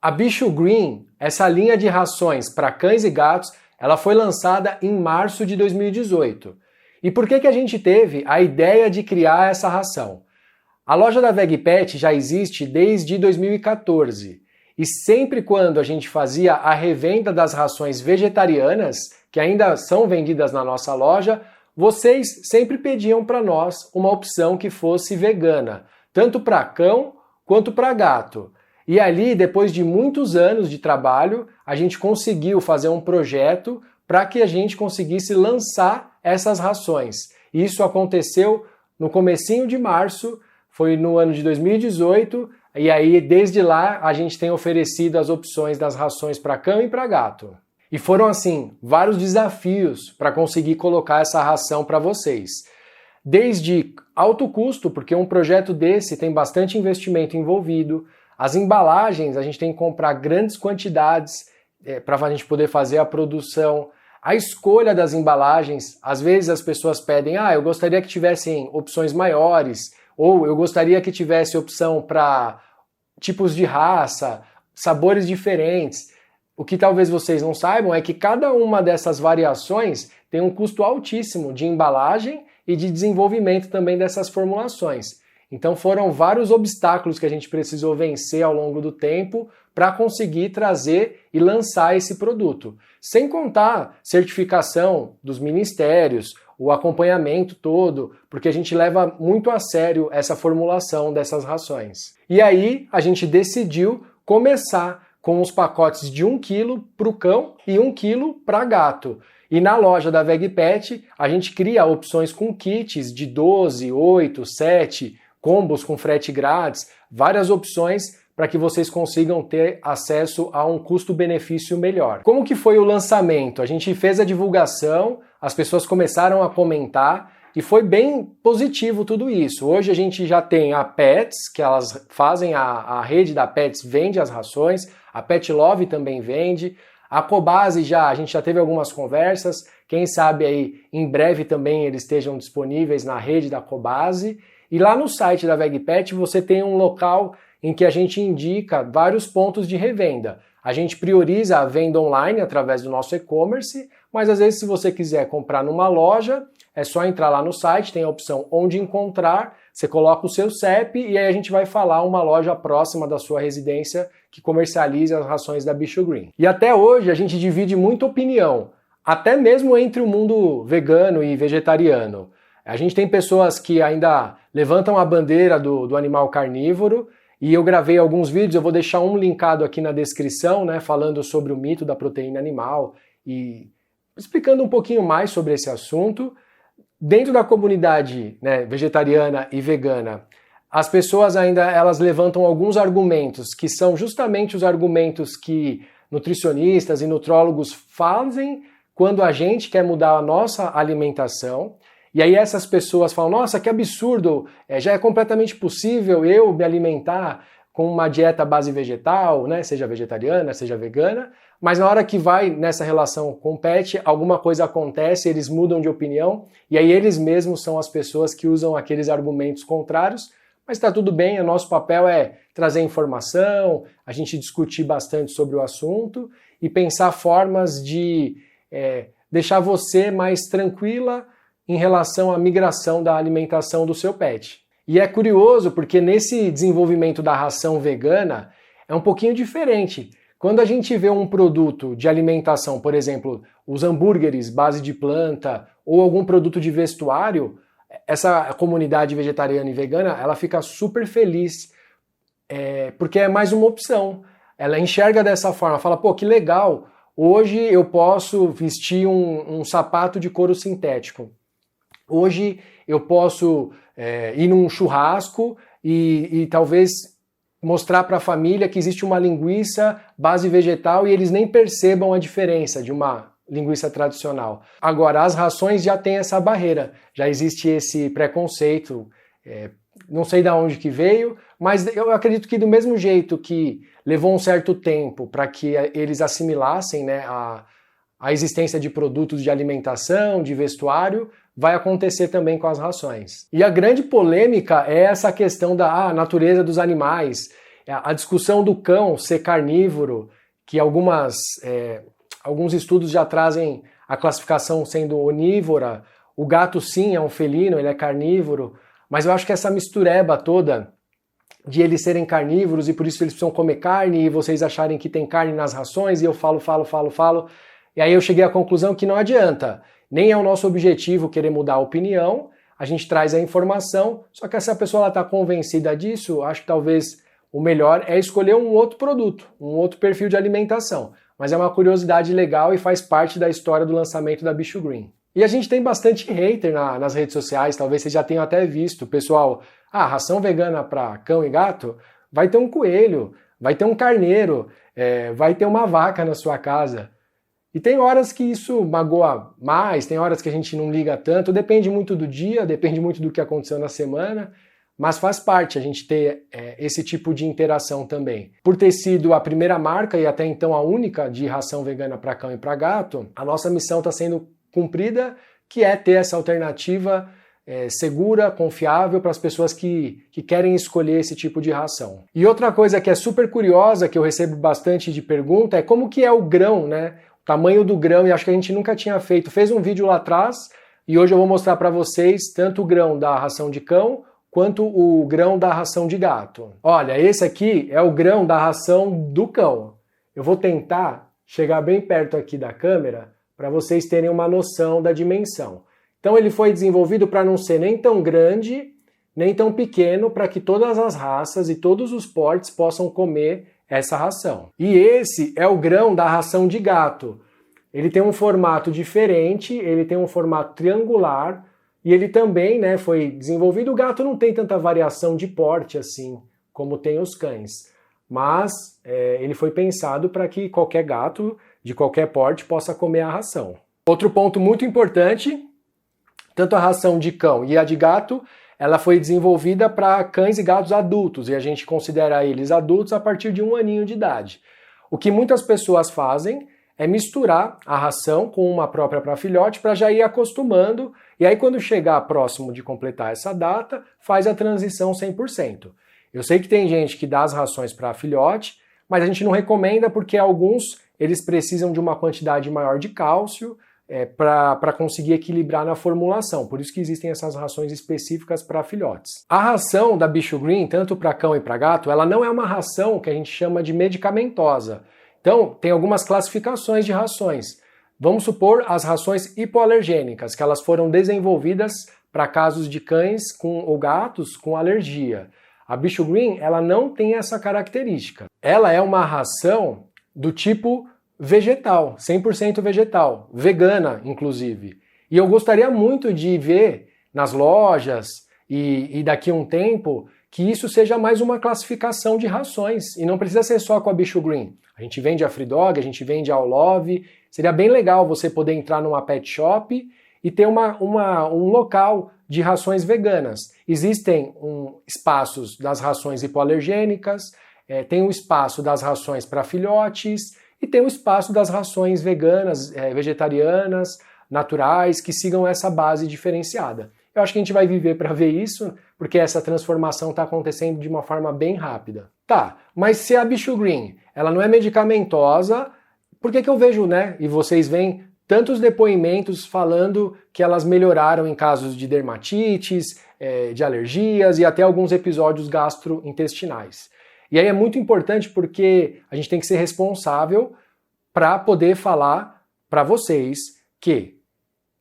A Bicho Green, essa linha de rações para cães e gatos, ela foi lançada em março de 2018. E por que a gente teve a ideia de criar essa ração? A loja da VegPet já existe desde 2014. E sempre quando a gente fazia a revenda das rações vegetarianas, que ainda são vendidas na nossa loja, vocês sempre pediam para nós uma opção que fosse vegana, tanto para cão quanto para gato. E ali, depois de muitos anos de trabalho, a gente conseguiu fazer um projeto para que a gente conseguisse lançar essas rações. Isso aconteceu no comecinho de março, foi no ano de 2018, e aí desde lá a gente tem oferecido as opções das rações para cão e para gato. E foram assim, vários desafios para conseguir colocar essa ração para vocês. Desde alto custo, porque um projeto desse tem bastante investimento envolvido, as embalagens a gente tem que comprar grandes quantidades para a gente poder fazer a produção. A escolha das embalagens, às vezes as pessoas pedem, eu gostaria que tivessem opções maiores, ou eu gostaria que tivesse opção para tipos de raça, sabores diferentes. O que talvez vocês não saibam é que cada uma dessas variações tem um custo altíssimo de embalagem e de desenvolvimento também dessas formulações. Então foram vários obstáculos que a gente precisou vencer ao longo do tempo para conseguir trazer e lançar esse produto. Sem contar certificação dos ministérios, o acompanhamento todo, porque a gente leva muito a sério essa formulação dessas rações. E aí a gente decidiu começar com os pacotes de 1 kg para o cão e 1 kg para gato. E na loja da VegPet a gente cria opções com kits de 12, 8, 7, combos com frete grátis, várias opções para que vocês consigam ter acesso a um custo-benefício melhor. Como que foi o lançamento? A gente fez a divulgação, as pessoas começaram a comentar e foi bem positivo tudo isso. Hoje a gente já tem a Pets, que elas fazem, a rede da Pets vende as rações, a Pet Love também vende, a Cobase a gente já teve algumas conversas, quem sabe aí em breve também eles estejam disponíveis na rede da Cobase. E lá no site da VegPet você tem um local em que a gente indica vários pontos de revenda. A gente prioriza a venda online através do nosso e-commerce, mas às vezes se você quiser comprar numa loja, é só entrar lá no site, tem a opção onde encontrar, você coloca o seu CEP e aí a gente vai falar uma loja próxima da sua residência que comercialize as rações da Bicho Green. E até hoje a gente divide muita opinião, até mesmo entre o mundo vegano e vegetariano. A gente tem pessoas que ainda levantam a bandeira do animal carnívoro, e eu gravei alguns vídeos, eu vou deixar um linkado aqui na descrição, né, falando sobre o mito da proteína animal e explicando um pouquinho mais sobre esse assunto. Dentro da comunidade, né, vegetariana e vegana, as pessoas ainda elas levantam alguns argumentos que são justamente os argumentos que nutricionistas e nutrólogos fazem quando a gente quer mudar a nossa alimentação. E aí essas pessoas falam, nossa, que absurdo, já é completamente possível eu me alimentar com uma dieta base vegetal, né, seja vegetariana, seja vegana, mas na hora que vai nessa relação com o pet, alguma coisa acontece, eles mudam de opinião, e aí eles mesmos são as pessoas que usam aqueles argumentos contrários, mas está tudo bem, o nosso papel é trazer informação, a gente discutir bastante sobre o assunto e pensar formas de deixar você mais tranquila em relação à migração da alimentação do seu pet. E é curioso porque nesse desenvolvimento da ração vegana é um pouquinho diferente. Quando a gente vê um produto de alimentação, por exemplo, os hambúrgueres base de planta ou algum produto de vestuário, essa comunidade vegetariana e vegana, ela fica super feliz porque é mais uma opção. Ela enxerga dessa forma, fala, pô, que legal, hoje eu posso vestir um sapato de couro sintético. Hoje eu posso ir num churrasco e talvez mostrar para a família que existe uma linguiça base vegetal e eles nem percebam a diferença de uma linguiça tradicional. Agora, as rações já têm essa barreira, já existe esse preconceito, não sei de onde que veio, mas eu acredito que do mesmo jeito que levou um certo tempo para que eles assimilassem, né, a existência de produtos de alimentação, de vestuário, vai acontecer também com as rações. E a grande polêmica é essa questão da natureza dos animais. A discussão do cão ser carnívoro, que alguns estudos já trazem a classificação sendo onívora, o gato sim é um felino, ele é carnívoro, mas eu acho que essa mistureba toda de eles serem carnívoros e por isso eles precisam comer carne e vocês acharem que tem carne nas rações e eu falo, e aí eu cheguei à conclusão que não adianta, nem é o nosso objetivo querer mudar a opinião, a gente traz a informação, só que se a pessoa está convencida disso, acho que talvez o melhor é escolher um outro produto, um outro perfil de alimentação. Mas é uma curiosidade legal e faz parte da história do lançamento da Bicho Green. E a gente tem bastante hater nas redes sociais, talvez vocês já tenham até visto. Pessoal, ração vegana para cão e gato, vai ter um coelho, vai ter um carneiro, vai ter uma vaca na sua casa. E tem horas que isso magoa mais, tem horas que a gente não liga tanto, depende muito do dia, depende muito do que aconteceu na semana, mas faz parte a gente ter esse tipo de interação também. Por ter sido a primeira marca e até então a única de ração vegana para cão e para gato, a nossa missão está sendo cumprida, que é ter essa alternativa segura, confiável para as pessoas que querem escolher esse tipo de ração. E outra coisa que é super curiosa, que eu recebo bastante de pergunta, é como que é o grão, né? O tamanho do grão, e acho que a gente nunca tinha feito. Fez um vídeo lá atrás, e hoje eu vou mostrar para vocês tanto o grão da ração de cão, quanto o grão da ração de gato. Olha, esse aqui é o grão da ração do cão. Eu vou tentar chegar bem perto aqui da câmera para vocês terem uma noção da dimensão. Então ele foi desenvolvido para não ser nem tão grande, nem tão pequeno, para que todas as raças e todos os portes possam comer essa ração. E esse é o grão da ração de gato. Ele tem um formato diferente, ele tem um formato triangular, e ele também, foi desenvolvido. O gato não tem tanta variação de porte assim, como tem os cães. Mas ele foi pensado para que qualquer gato, de qualquer porte, possa comer a ração. Outro ponto muito importante, tanto a ração de cão e a de gato, ela foi desenvolvida para cães e gatos adultos, e a gente considera eles adultos a partir de 1 aninho de idade. O que muitas pessoas fazem é misturar a ração com uma própria para filhote para já ir acostumando, e aí quando chegar próximo de completar essa data, faz a transição 100%. Eu sei que tem gente que dá as rações para filhote, mas a gente não recomenda porque alguns eles precisam de uma quantidade maior de cálcio para conseguir equilibrar na formulação, por isso que existem essas rações específicas para filhotes. A ração da Bicho Green, tanto para cão e para gato, ela não é uma ração que a gente chama de medicamentosa. Então, tem algumas classificações de rações. Vamos supor as rações hipoalergênicas, que elas foram desenvolvidas para casos de cães ou gatos com alergia. A Bicho Green, ela não tem essa característica. Ela é uma ração do tipo vegetal, 100% vegetal, vegana, inclusive. E eu gostaria muito de ver nas lojas e daqui a um tempo que isso seja mais uma classificação de rações, e não precisa ser só com a Bicho Green. A gente vende a Free Dog, a gente vende a All Love. Seria bem legal você poder entrar numa pet shop e ter um local de rações veganas. Existem espaços das rações hipoalergênicas, tem o espaço das rações para filhotes e tem o espaço das rações veganas, vegetarianas, naturais, que sigam essa base diferenciada. Eu acho que a gente vai viver para ver isso, porque essa transformação está acontecendo de uma forma bem rápida. Tá, mas se a Bicho Green ela não é medicamentosa, por que eu vejo, e vocês veem tantos depoimentos falando que elas melhoraram em casos de dermatites, de alergias e até alguns episódios gastrointestinais? E aí é muito importante porque a gente tem que ser responsável para poder falar para vocês que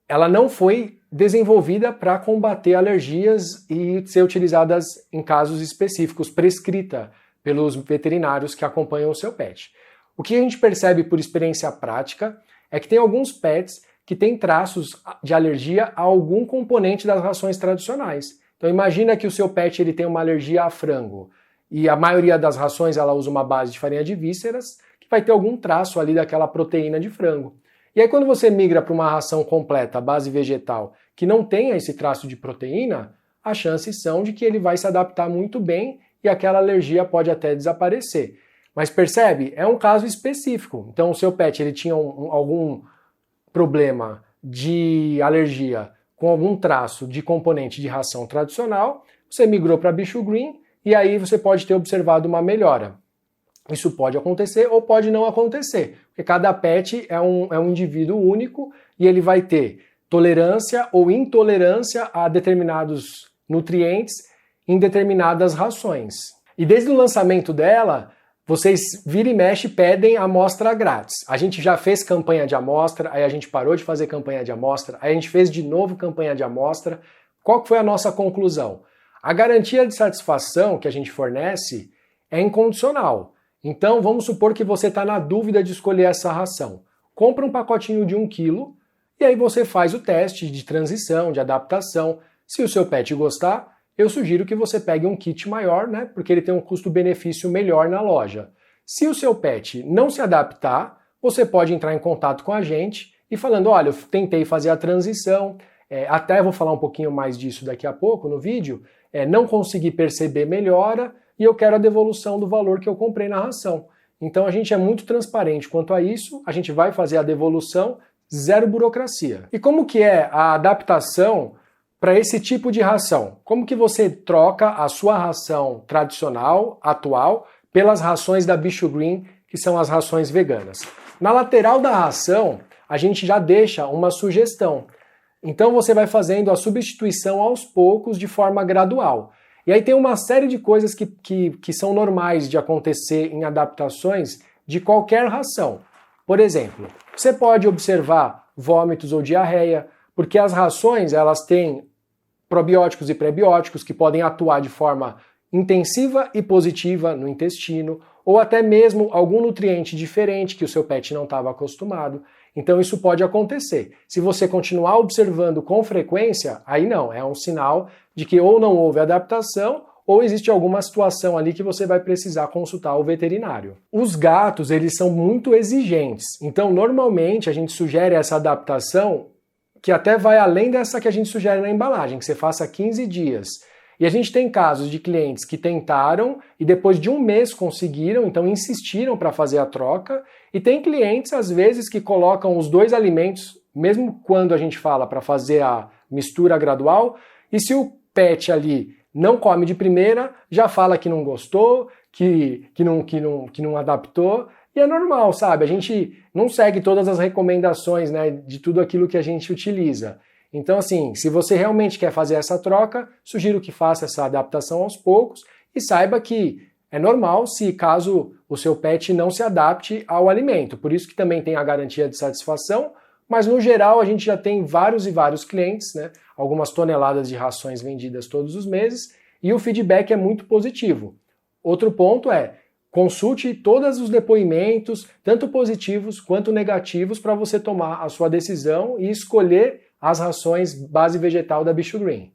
ela não foi desenvolvida para combater alergias e ser utilizadas em casos específicos, prescrita pelos veterinários que acompanham o seu pet. O que a gente percebe por experiência prática é que tem alguns pets que têm traços de alergia a algum componente das rações tradicionais. Então imagina que o seu pet ele tem uma alergia a frango e a maioria das rações ela usa uma base de farinha de vísceras que vai ter algum traço ali daquela proteína de frango. E aí quando você migra para uma ração completa, base vegetal, que não tenha esse traço de proteína, as chances são de que ele vai se adaptar muito bem e aquela alergia pode até desaparecer. Mas percebe? É um caso específico. Então o seu pet ele tinha algum problema de alergia com algum traço de componente de ração tradicional, você migrou para Bicho Green e aí você pode ter observado uma melhora. Isso pode acontecer ou pode não acontecer, porque cada pet é um indivíduo único e ele vai ter tolerância ou intolerância a determinados nutrientes em determinadas rações. E desde o lançamento dela, vocês vira e mexe pedem amostra grátis. A gente já fez campanha de amostra, aí a gente parou de fazer campanha de amostra, aí a gente fez de novo campanha de amostra. Qual que foi a nossa conclusão? A garantia de satisfação que a gente fornece é incondicional. Então vamos supor que você está na dúvida de escolher essa ração. Compra um pacotinho de 1 kg e aí você faz o teste de transição, de adaptação. Se o seu pet gostar, eu sugiro que você pegue um kit maior, né? Porque ele tem um custo-benefício melhor na loja. Se o seu pet não se adaptar, você pode entrar em contato com a gente e falando, olha, eu tentei fazer a transição, até vou falar um pouquinho mais disso daqui a pouco no vídeo, não consegui perceber melhora e eu quero a devolução do valor que eu comprei na ração. Então a gente é muito transparente quanto a isso, a gente vai fazer a devolução, zero burocracia. E como que é a adaptação para esse tipo de ração? Como que você troca a sua ração tradicional, atual, pelas rações da Bicho Green, que são as rações veganas? Na lateral da ração, a gente já deixa uma sugestão. Então você vai fazendo a substituição aos poucos, de forma gradual. E aí tem uma série de coisas que são normais de acontecer em adaptações de qualquer ração. Por exemplo, você pode observar vômitos ou diarreia, porque as rações elas têm probióticos e prebióticos que podem atuar de forma intensiva e positiva no intestino, ou até mesmo algum nutriente diferente que o seu pet não estava acostumado. Então isso pode acontecer. Se você continuar observando com frequência, aí não, é um sinal de que ou não houve adaptação ou existe alguma situação ali que você vai precisar consultar o veterinário. Os gatos, eles são muito exigentes, então normalmente a gente sugere essa adaptação que até vai além dessa que a gente sugere na embalagem, que você faça 15 dias. E a gente tem casos de clientes que tentaram e depois de 1 mês conseguiram, então insistiram para fazer a troca, e tem clientes às vezes que colocam os 2 alimentos, mesmo quando a gente fala para fazer a mistura gradual, e se o pet ali não come de primeira, já fala que não gostou, que não adaptou, e é normal, sabe? A gente não segue todas as recomendações, né, de tudo aquilo que a gente utiliza. Então, assim, se você realmente quer fazer essa troca, sugiro que faça essa adaptação aos poucos e saiba que é normal se caso o seu pet não se adapte ao alimento. Por isso que também tem a garantia de satisfação, mas no geral a gente já tem vários e vários clientes, né? Algumas toneladas de rações vendidas todos os meses e o feedback é muito positivo. Outro ponto é, consulte todos os depoimentos, tanto positivos quanto negativos, para você tomar a sua decisão e escolher as rações base vegetal da Bicho Green.